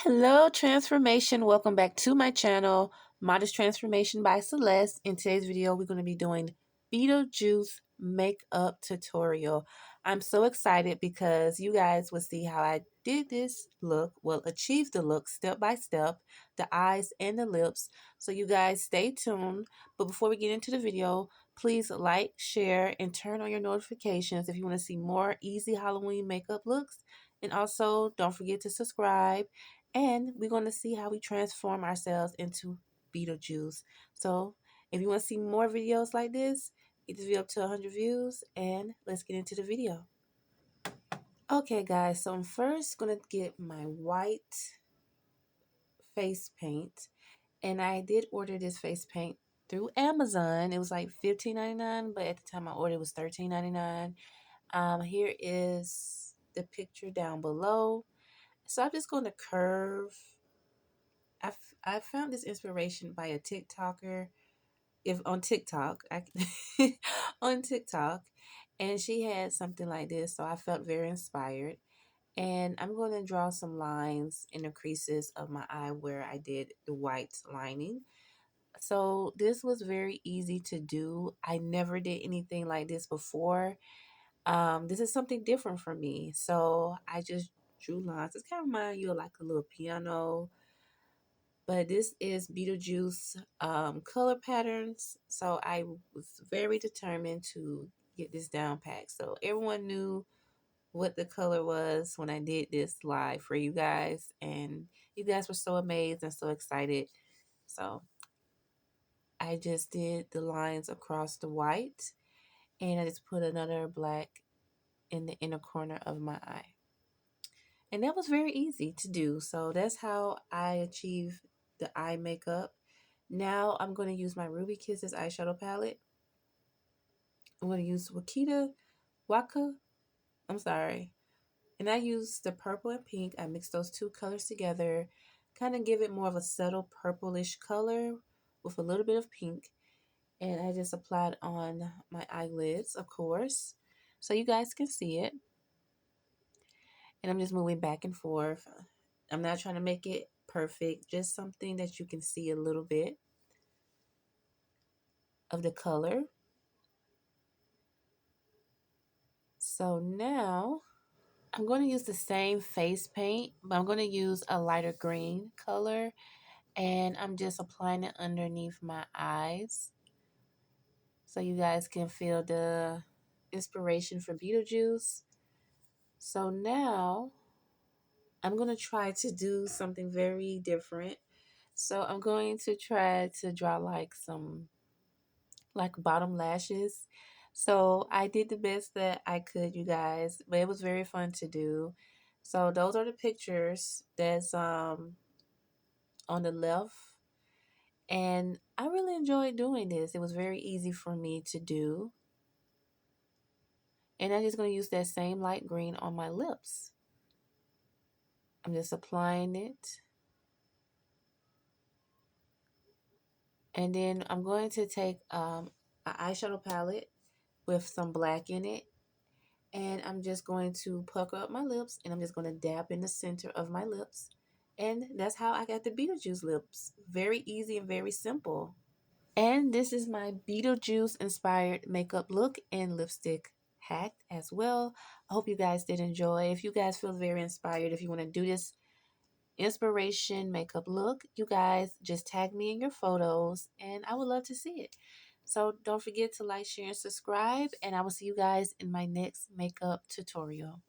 Hello, Transformation. Welcome back to my channel, Modest Transformation by Celeste. In today's video, we're going to be doing Beetlejuice makeup tutorial. I'm so excited because you guys will see how I did this look, well, achieve the look step by step, the eyes and the lips. So you guys stay tuned. But before we get into the video, please like, share, and turn on your notifications if you want to see more easy Halloween makeup looks. And also, don't forget to subscribe, and we're going to see how we transform ourselves into Beetlejuice. So if you want to see more videos like this, get this video up to 100 views, and let's get into the video. Okay, guys, so I'm first going to get my white face paint. And I did order this face paint through Amazon. It was like $15.99, but at the time I ordered it was $13.99. Here is the picture down below. So I'm just going to curve. I found this inspiration by a TikToker, if on TikTok, on TikTok, and she had something like this, so I felt very inspired. And I'm going to draw some lines in the creases of my eye where I did the white lining. So this was very easy to do. I never did anything like this before. This is something different for me. So I just drew lines. It's kind of remind you of like a little piano, but this is Beetlejuice color patterns. So I was very determined to get this down packed. So everyone knew what the color was when I did this live for you guys. And you guys were so amazed and so excited. So I just did the lines across the white, and I just put another black in the inner corner of my eye. And that was very easy to do. So that's how I achieve the eye makeup. Now I'm going to use my Ruby Kisses eyeshadow palette. I'm going to use Waka. I'm sorry. And I use the purple and pink. I mix those two colors together. Kind of give it more of a subtle purplish color with a little bit of pink. And I just applied on my eyelids, of course, so you guys can see it. And I'm just moving back and forth. I'm not trying to make it perfect, just something that you can see a little bit of the color. So now I'm going to use the same face paint, but I'm going to use a lighter green color, and I'm just applying it underneath my eyes so you guys can feel the inspiration for Beetlejuice. So now I'm going to try to do something very different. So I'm going to try to draw like some like bottom lashes. So I did the best that I could, you guys, but it was very fun to do. So those are the pictures that's on the left. And I really enjoyed doing this. It was very easy for me to do. And I'm just going to use that same light green on my lips. I'm just applying it. And then I'm going to take an eyeshadow palette with some black in it. And I'm just going to pucker up my lips, and I'm just going to dab in the center of my lips. And that's how I got the Beetlejuice lips. Very easy and very simple. And this is my Beetlejuice inspired makeup look and lipstick hack as well. I hope you guys did enjoy. If you guys feel very inspired, if you want to do this inspiration makeup look, you guys just tag me in your photos and I would love to see it. So don't forget to like, share, and subscribe, and I will see you guys in my next makeup tutorial.